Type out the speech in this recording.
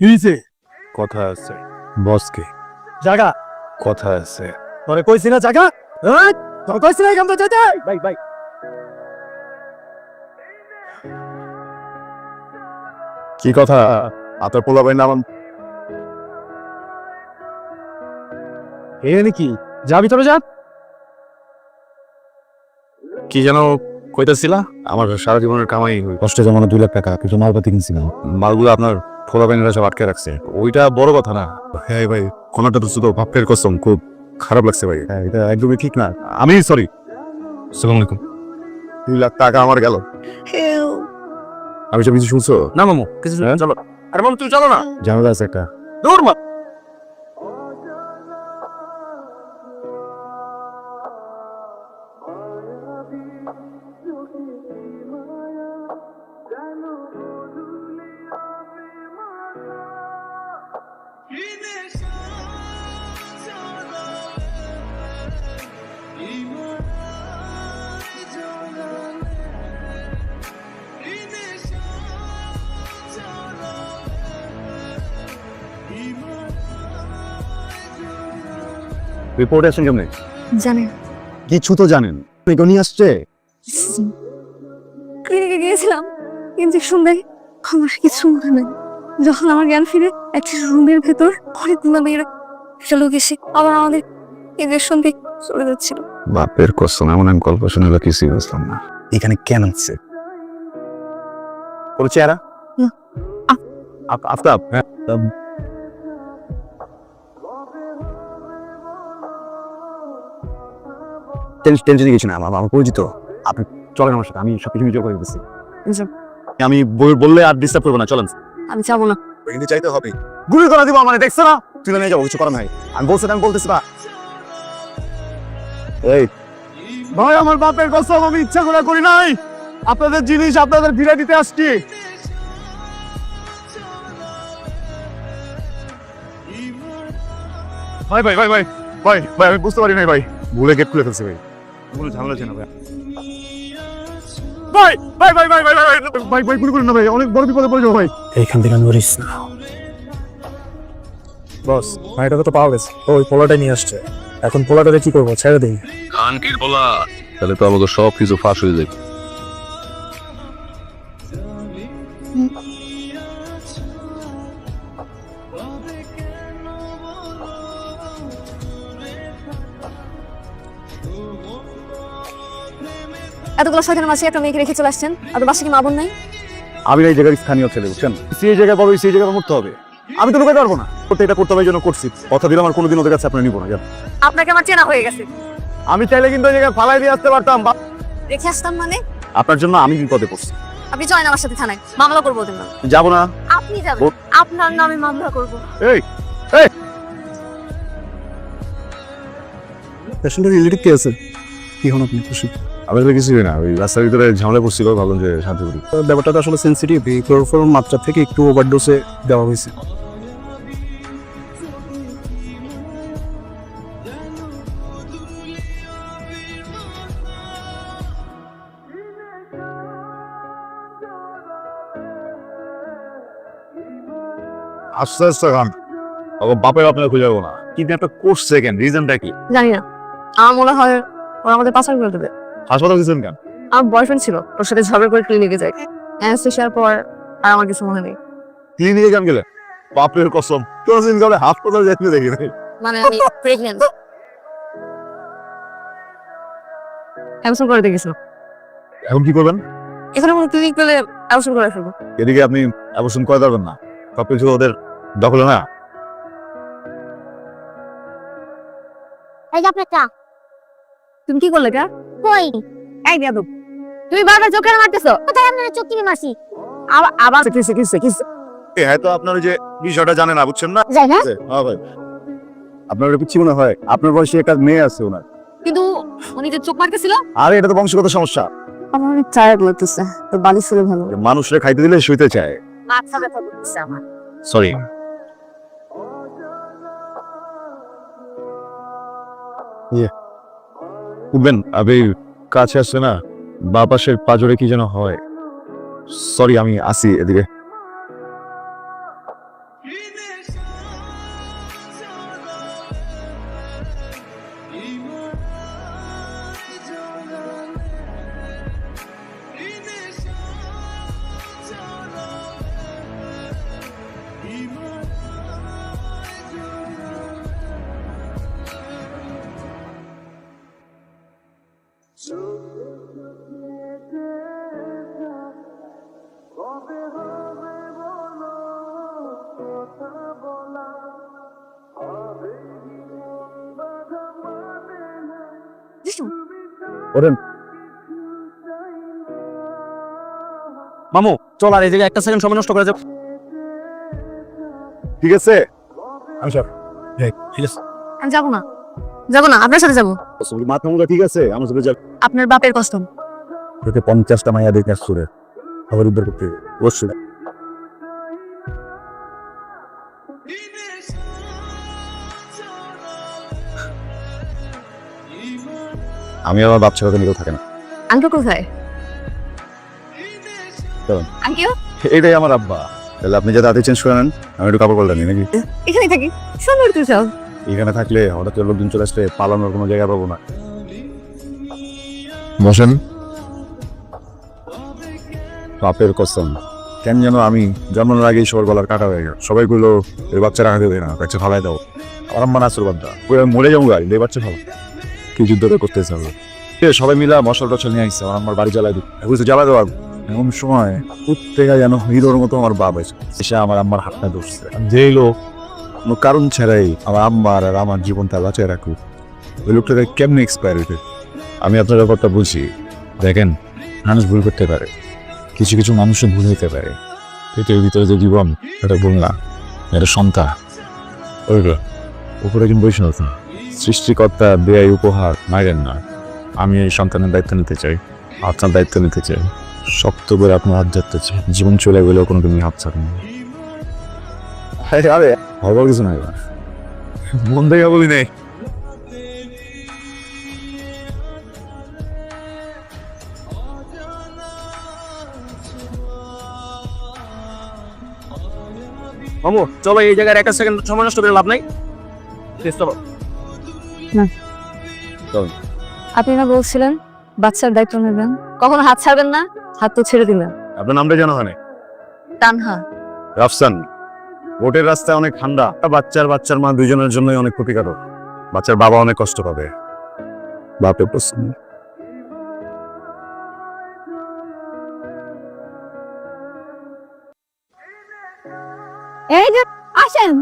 কি হইছে? কথা আছে বসকে, জাগা কথা আছে। তোরে কইছি না জাগা? হ্যাঁ তোর কইছি না এখান থেকে যেতে। ভাই ভাই কি কথা? আপনার পোলা ভাই নাম এ নাকি যা ভিতরে যা। কি যেন কইতাছিলা? আমার সারা জীবনের কামাই কষ্টে জমানো 2 লাখ টাকা কিছু মালপাতি কিনছিলাম। মালগুলো আপনার পোলা ভাইনেরা সব আটকে রাখছে, ওইটা বড় কথা না। হ্যাঁ ভাই, কোনটা তো শুধু ভাবের কসম, খুব খারাপ লাগছে ভাই। হ্যাঁ, এটা একদমই ঠিক না। আমি সরি। আসসালামু আলাইকুম। 2 লাখ টাকা আমার গেল। আমি সব কিছু শুনছো? না মামু কিছু হ্যাঁ? চলো। আরে মামু তুমি চলো না। ঝামেলা আছে একটা। দূর মা। রিপোর্ট আসেন কেমনে? জানেন কিছু তো জানেন, এগুলো নিয়ে আসছে। ক্লিনিকে গিয়েছিলাম ইঞ্জেকশন দেয়, আমার কিছু মনে নেই। যখন আমার জ্ঞান ফিরে একটা রুমের ভেতর অনেকগুলো মেয়েরা একটা লোক এসে আবার আমাদের ইঞ্জেকশন দিয়ে চলে যাচ্ছিল। বাপের কসম, এমন আমি গল্প শুনে কিছুই বুঝলাম না। এখানে কেন আসছে? কোনো চেহারা? না। আফতাব? হ্যাঁ। টেনশনে গেছি না, আমার পরিচিত। আপনি চলেন আমার সাথে, আমি সবকিছু নিজে করে দিচ্ছি। আমি বললে আর ডিস্টার্ব করবো না, চলেন। আমি যাবো না। কিন্তু চাইতে হবে। গুলি করে দিব মানে, দেখছো না? তুলে নিয়ে যাবো, কিছু করার নাই। আমি বলতেছি না। এই ভাই আমার বাপের কসম আমি ইচ্ছা করে করি নাই। আপনাদের জিনিস আপনাদের ফিরে দিতে আসছি। ভাই ভাই ভাই ভাই ভাই ভাই আমি বুঝতে পারি নাই ভাই, ভুলে গেট খুলে ফেলছি ভাই। কোনো ঝামেলা ছিল না ভাই। ভাই ভাই ভাই ভাই ভাই ভাই ভাই ভাই গুলি করুন না ভাই, অনেক বড় বিপদে পড়ে যাবো ভাই। এইখান থেকে নড়িস না। বস, ভাইটা তো পাওয়া গেছে, ওই পোলাটা নিয়ে আসছে। এখন পোলাটারে কি করবো? ছেড়ে দিই। খানকির বলা, তাহলে তো আমাকে সব কিছু ফাঁস হয়ে যাবে। এতগুলো শয়তানের মাঝে একটা মেয়েকে রেখে চলে আসছেন, আর বাসা কি মা বোন নাই? আমি এই জায়গার স্থানীয় ছেলে, বুঝছেন? সেই জায়গায় বড়, সেই জায়গায় মরতে হবে। আমি তো লুকাতে পারবো না। করতে এটা করতে হবে, এই জন্য করছি। কথা দিলাম আর কোনোদিন ওদের কাছে আপনার নিবো না। জান, আপনাকে আমার চেনা হয়ে গেছে। আমি চাইলে কিন্তু ওই জায়গায় ফালাই দিয়ে আসতে পারতাম। রেখে আসতাম মানে? আপনার জন্য আমি বিপদে পড়ছি। আপনি চলেন আমার সাথে থানায়, মামলা করবো ওদের নামে। যাবো না। আপনি যাবেন, আপনার নামে মামলা করবো। এই এই পেশেন্টের রিলেটিভ কে আছে? কি হন আপনি? খুশি? আমি তো কিছুই না, ওই রাস্তার ভিতরে ঝামেলা পড়ছিল, ভাবলাম যে শান্তি করি। ব্যাপারটা তো আসলে সেন্সিটিভ। এই ক্লোরোফর্ম মাত্রা থেকে একটু ওভারডোজে দেওয়া হয়েছে। আস্তে আস্তে খান, তখন বাপের আপনার খুঁজে যাবো না। কিন্তু একটা করছে কেন, রিজনটা কি? জানি না, আমার মনে হয় ওরা আমাদের পাচার করে দেবে। হাসপাতাল গেছেন কেন? আমার বয়ফ্রেন্ড ছিল, ওর সাথে ঝগড়া করে ক্লিনিকে যাই। অ্যানেস্থেশিয়ার পর আর আমার কিছু মনে নেই। ক্লিনিকে কেন গেলেন? বাপের কসম, কোনদিন গেলে হাসপাতাল যেতে দেখি নাই। মানে আমি প্রেগন্যান্ট। অ্যাবসেন্ট করে দিয়ে গেছিল। এখন কি করবেন? এখানে কোনো ক্লিনিক পেলে অ্যাবসেন্ট করে ফেলবো। এদিকে আপনি অবশ্য করে পারবেন না, সবকিছু ওদের দখলে না। এই যে আপনার চা। তুমি কি করলে কা? কই? এই বেয়াদব, তুমি বারবার চোখ কেন মারতেছো? কোথায় আপনার চোখ টিপে মারছি? আবার হয়তো আপনার ওই যে বিষয়টা জানে না, বুঝছেন না? যাই না? হ্যাঁ ভাই, আপনার পিচ্ছি মনে হয়? আপনার বয়সে একটা মেয়ে আছে ওনার। কিন্তু উনি যে চোখ মারতেছিল। আরে এটা তো বংশগত সমস্যা। আমার অনেক টায়ার্ড লাগতেছে, তো বালিশ ছিল ভালো। মানুষরে খাইতে দিলে শুইতে চায়। মাথা ব্যথা করতেছে আমার। সরি। উঠবেন, আপনি কাছে আসছে না, বা পাশের পাজরে কি যেন হয়। সরি, আমি আসি এদিকে। ওরেন মামু চল আর এই জায়গায় একটা সেকেন্ড সময় নষ্ট করা যাবে। ঠিক আছে আমি সব ঠিক আছে আমি যাবো না, আপনার সাথে যাবো। মাথা মুখা ঠিক আছে আমার সাথে যাবে। আপনার বাপের কসম। তোকে 50টা মাইয়া দেখে আসছে খবর উদ্ধার করতে অবশ্যই। আমি আমার বাপ ছাড়া নিকেও থাকে না। আঙ্কেল কোথায়? চলুন। আঙ্কেল এটাই আমার আব্বা। তাহলে আপনি যে দাঁতে চেঞ্জ করে নেন, আমি একটু কাপড় পাল্টা নিই নাকি? এখানেই থাকি, সুন্দর তুই সব। এখানে থাকলে হঠাৎ করে লোকজন চলে আসলে পালানোর কোনো জায়গা পাবো না। বসেন। বাপের কসম কেন যেন আমি জন্মানোর আগেই সবার গলার কাটা হয়ে গেল। সবাই গুলো এই বাচ্চা রাখা দেবে না, বাচ্চা ফালাই দাও। আমার আম্মা নাচুর বাদ্দা মরে যাবো গাড়ি এই বাচ্চা ফালা কি যুদ্ধ করতেছে হবে। সবাই মিলা মশল টশল নিয়ে আসছে, আমার আম্মার বাড়ি জ্বালাই দিই বুঝতে জ্বালাই দেওয়া। এমন সময় প্রত্যেকে যেন হিরোর মতো আমার বাপ এসে আমার আম্মার হাতটা ধরছে। যেই লোক কোনো কারণ ছাড়াই আমার আম্মার আর আমার জীবনটা বাঁচায় রাখুক, ওই লোকটাকে কেমনে এক্সপায়ার হইতে। আমি আপনার ব্যাপারটা বুঝি। দেখেন, মানুষ ভুল করতে পারে, কিছু কিছু মানুষের ভুল হইতে পারে। পৃথিবীর ভিতরে যে জীবন, এটা ভুল না, এটা সন্তান। ওইগুলো উপরে একজন বৈষ্ণব সৃষ্টিকর্তা দেয় উপহার, মাইরেন না। আমি এই সন্তানের দায়িত্ব নিতে চাই, আপনার দায়িত্ব নিতে চাই, শক্ত করে আপনার হাত ধরতে চাই। জীবন চলে গেলেও কোনো তুমি হাত ছাড়েন না। আরে হবার কিছু নাই, এবার মন থেকে বলি নেই। মামু চলো এই জায়গায় একটা সেকেন্ড সময় নষ্ট করে লাভ নাই। চলো আপনি না বলছিলেন বাচ্চার দায়িত্ব নেবেন, কখনো হাত ছাড়বেন না, হাত তো ছেড়ে দিলেন। আপনার নামটা জানা হয় না? তানহা। রাফসান। বোটের রাস্তায় অনেক ঠান্ডা, বাচ্চার মা দুইজনের জন্যই অনেক ক্ষতিকারক। বাচ্চার বাবা অনেক কষ্ট পাবে। বাপের প্রশ্ন। এই যে আসেন।